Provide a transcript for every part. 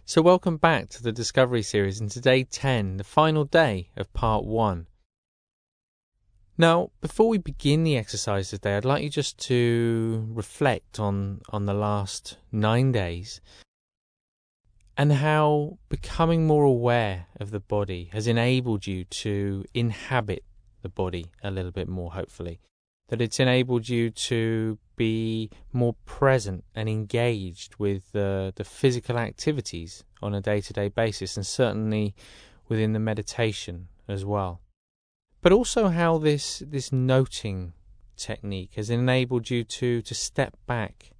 So welcome back to the Discovery series and today 10, the final day of part 1. Now, before we begin the exercise today, I'd like you just to reflect on the last 9 days and how becoming more aware of the body has enabled you to inhabit the body a little bit more, hopefully. That it's enabled you to be more present and engaged with the physical activities on a day-to-day basis, and certainly within the meditation as well. But also how this noting technique has enabled you to step back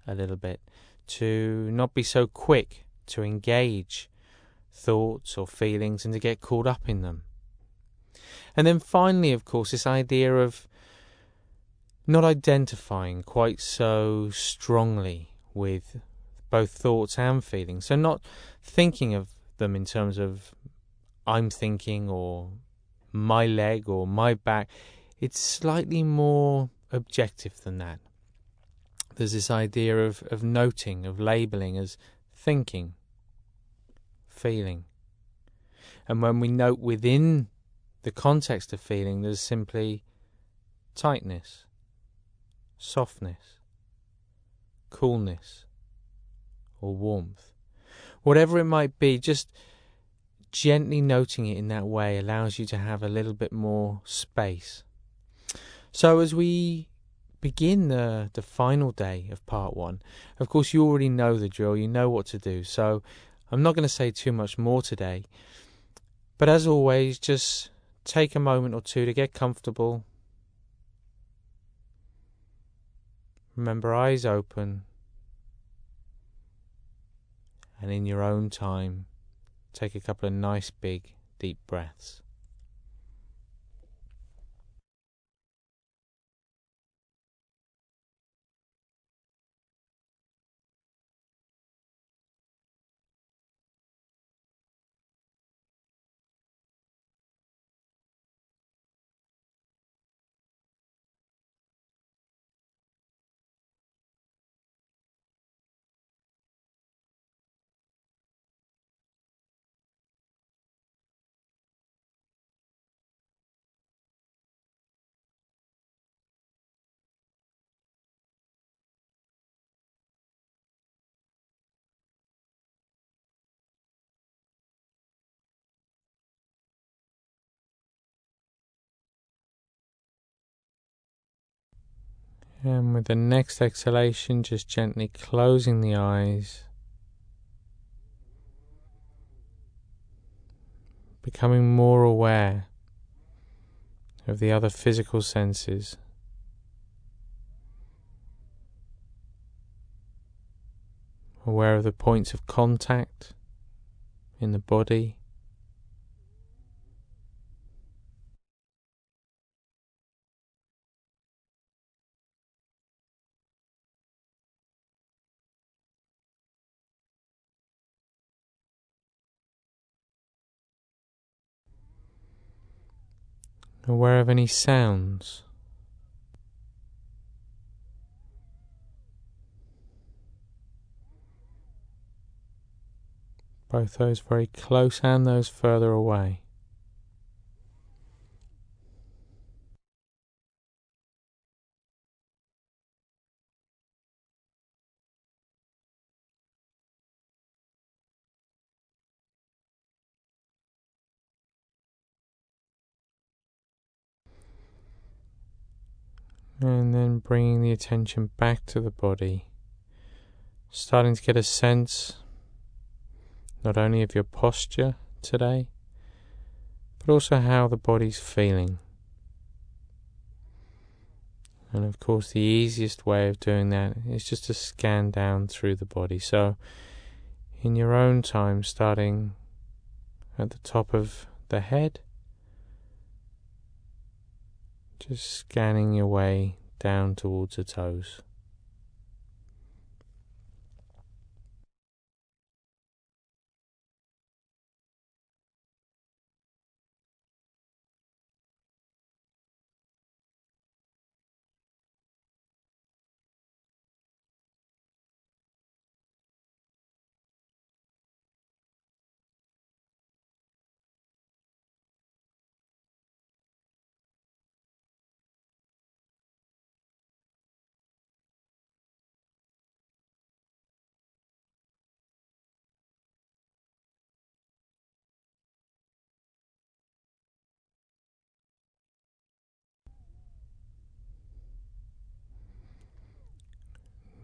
a little bit, to not be so quick to engage thoughts or feelings and to get caught up in them. And then finally, of course, this idea of not identifying quite so strongly with both thoughts and feelings. So not thinking of them in terms of I'm thinking or my leg or my back. It's slightly more objective than that. There's this idea of noting, of labeling as thinking, feeling. And when we note within the context of feeling, there's simply tightness, softness, coolness, or warmth. Whatever it might be, just gently noting it in that way allows you to have a little bit more space. So as we begin the final day of part 1, of course you already know the drill, you know what to do, so I'm not going to say too much more today. But as always, just take a moment or two to get comfortable. Remember, eyes open, and in your own time, take a couple of nice big deep breaths. And with the next exhalation, just gently closing the eyes, becoming more aware of the other physical senses. Aware of the points of contact in the body. Aware of any sounds. Both those very close and those further away. And then bringing the attention back to the body, starting to get a sense not only of your posture today, but also how the body's feeling. And of course the easiest way of doing that is just to scan down through the body. So in your own time, starting at the top of the head, just scanning your way down towards the toes.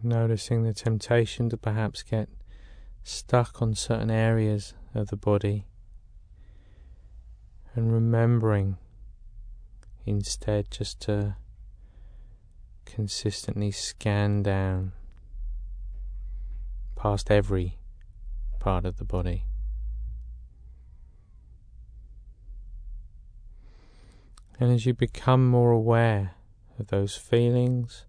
Noticing the temptation to perhaps get stuck on certain areas of the body, and remembering instead just to consistently scan down past every part of the body. And as you become more aware of those feelings,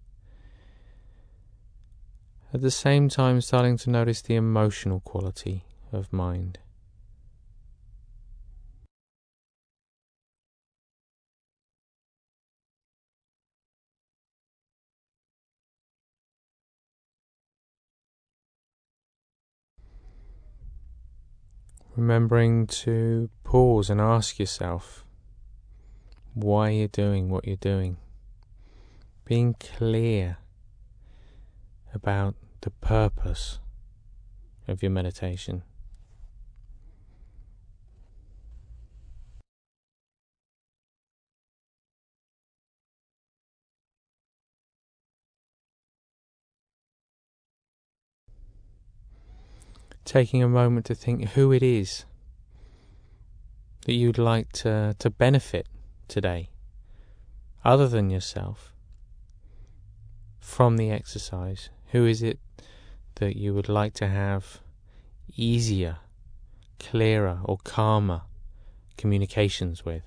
at the same time starting to notice the emotional quality of mind. Remembering to pause and ask yourself why you're doing what you're doing. Being clear about the purpose of your meditation. Taking a moment to think who it is that you'd like to benefit today, other than yourself, from the exercise. Who is it that you would like to have easier, clearer or calmer communications with?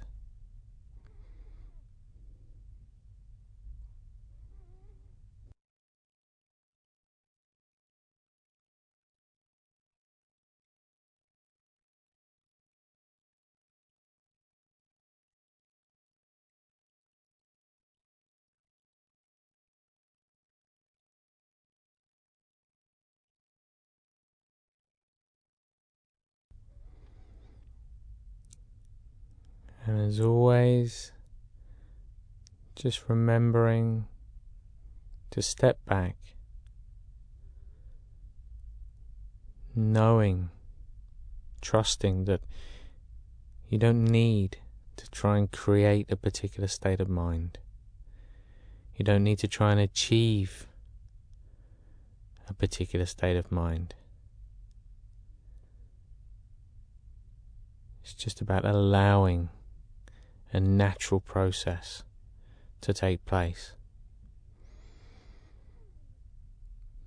And as always, just remembering to step back, knowing, trusting that you don't need to try and create a particular state of mind. You don't need to try and achieve a particular state of mind. It's just about allowing a natural process to take place.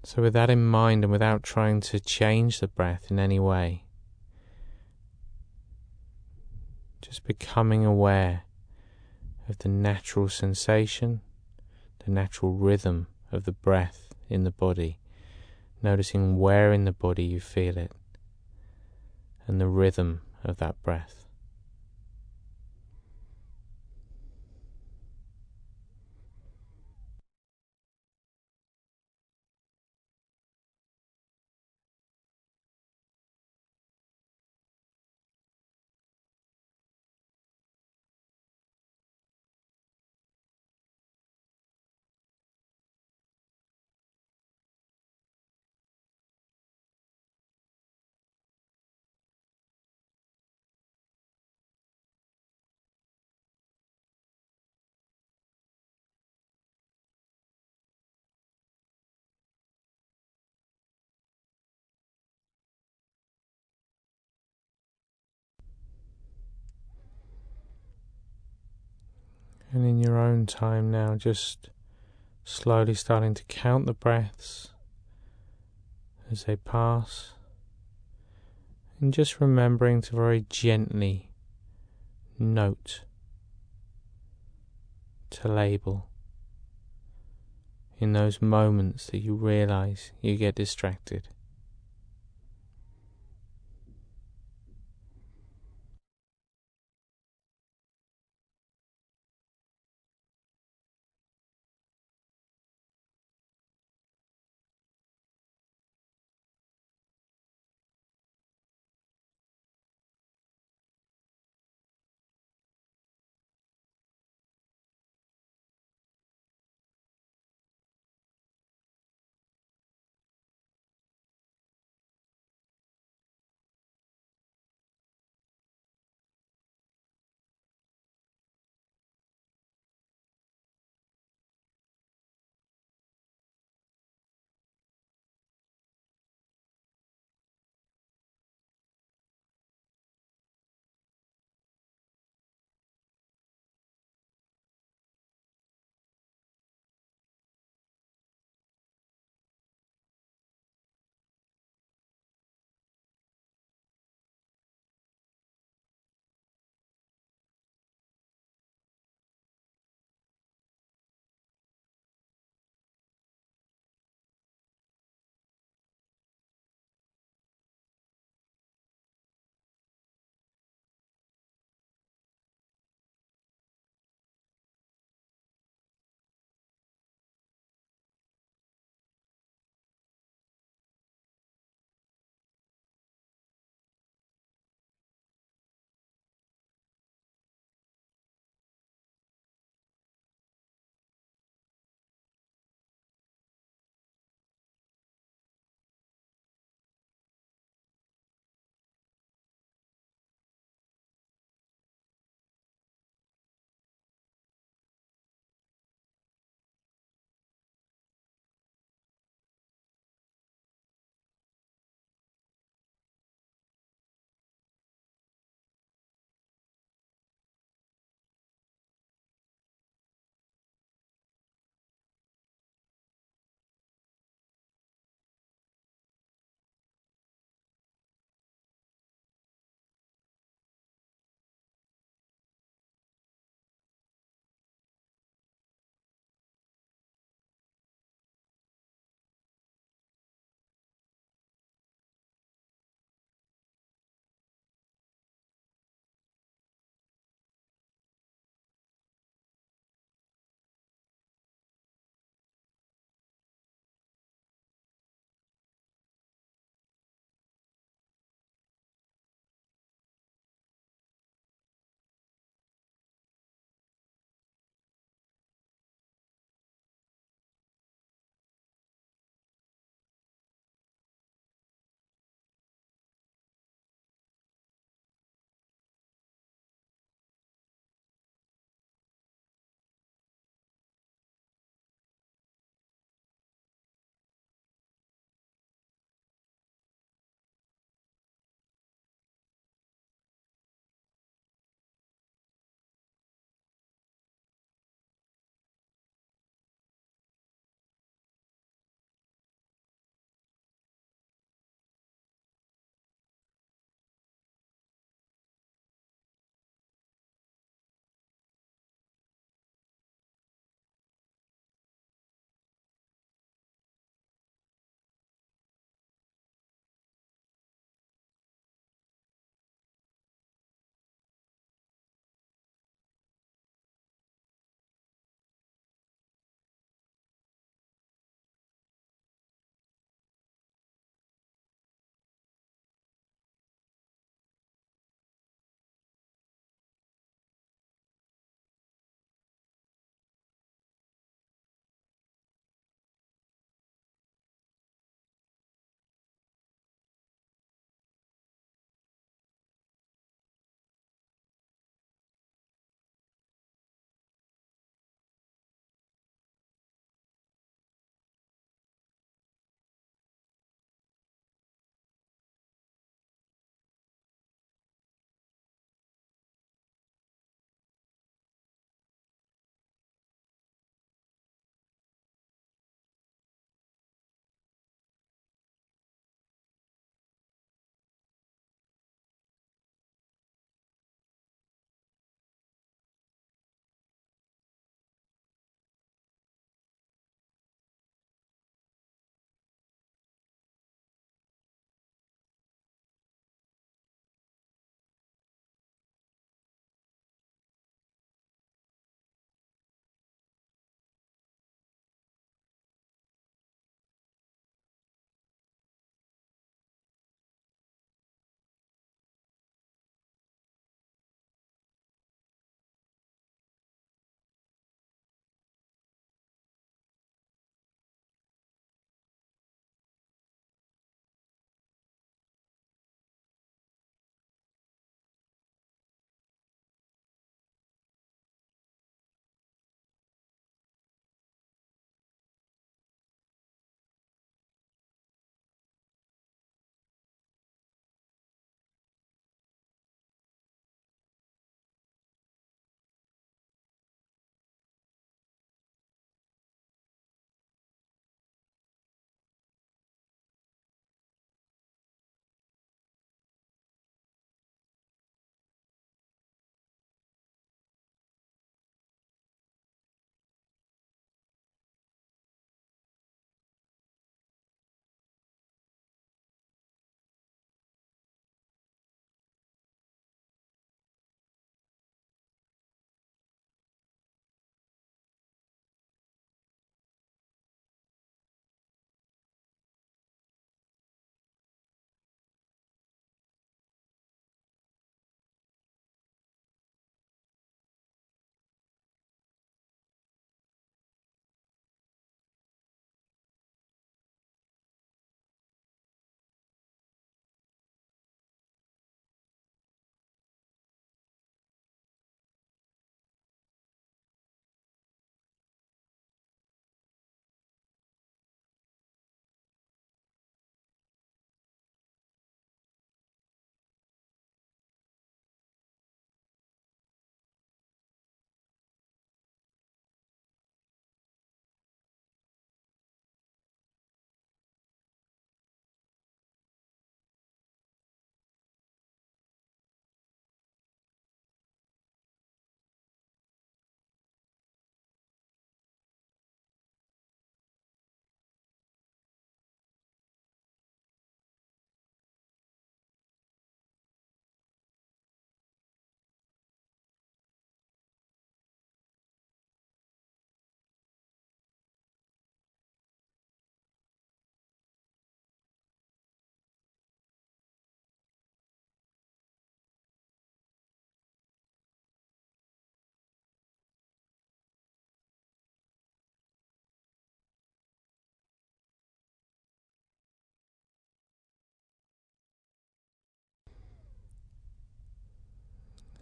So with that in mind, and without trying to change the breath in any way, just becoming aware of the natural sensation, the natural rhythm of the breath in the body, noticing where in the body you feel it, and the rhythm of that breath. And in your own time now, just slowly starting to count the breaths as they pass, and just remembering to very gently note, to label in those moments that you realize you get distracted.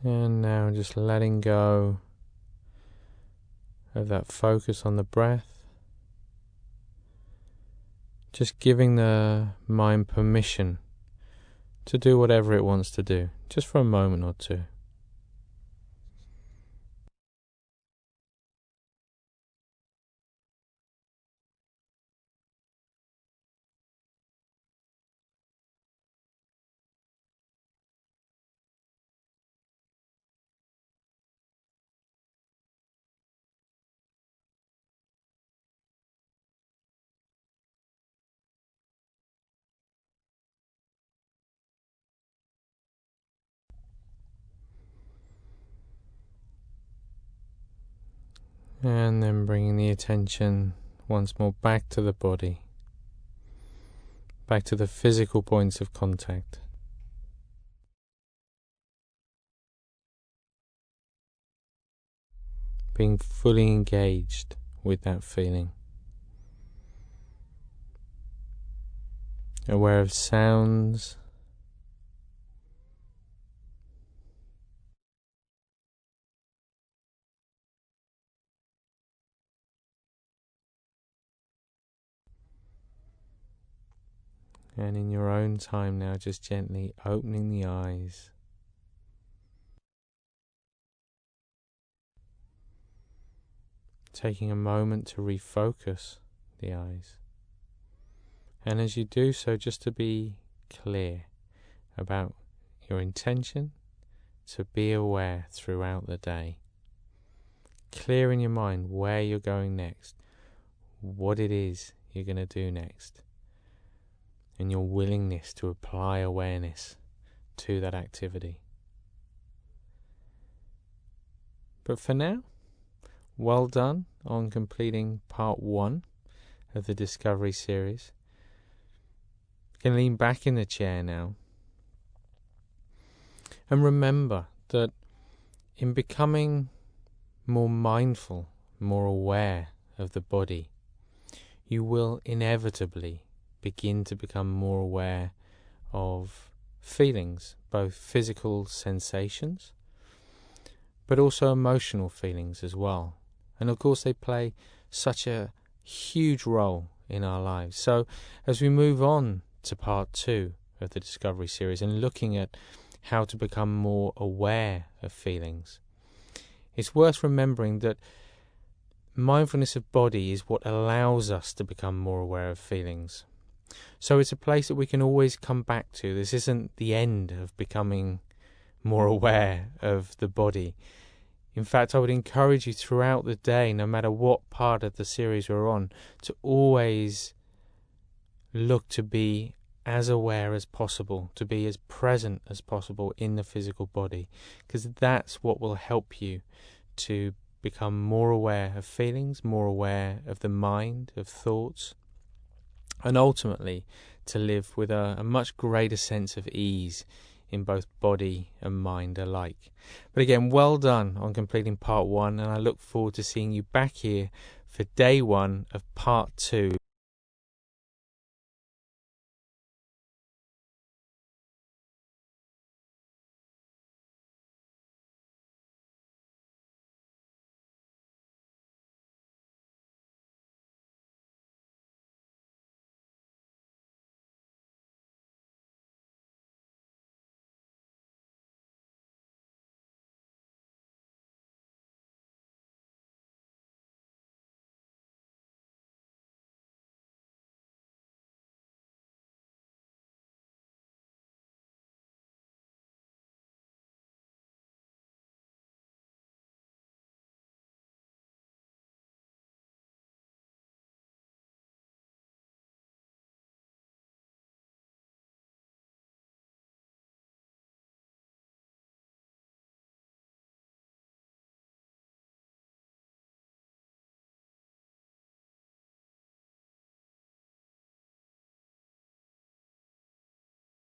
And now just letting go of that focus on the breath. Just giving the mind permission to do whatever it wants to do, just for a moment or two. And then bringing the attention once more back to the body, back to the physical points of contact. Being fully engaged with that feeling. Aware of sounds. And in your own time now, just gently opening the eyes. Taking a moment to refocus the eyes. And as you do so, just to be clear about your intention to be aware throughout the day. Clear in your mind where you're going next, what it is you're going to do next, and your willingness to apply awareness to that activity. But for now, well done on completing part 1 of the Discovery series. You can lean back in the chair now. And remember that in becoming more mindful, more aware of the body, you will inevitably begin to become more aware of feelings, both physical sensations, but also emotional feelings as well. And of course they play such a huge role in our lives. So as we move on to part 2 of the Discovery series and looking at how to become more aware of feelings, it's worth remembering that mindfulness of body is what allows us to become more aware of feelings. So it's a place that we can always come back to. This isn't the end of becoming more aware of the body. In fact, I would encourage you throughout the day, no matter what part of the series we're on, to always look to be as aware as possible, to be as present as possible in the physical body, because that's what will help you to become more aware of feelings, more aware of the mind, of thoughts, and ultimately to live with a much greater sense of ease in both body and mind alike. But again, well done on completing part 1, and I look forward to seeing you back here for day 1 of part 2.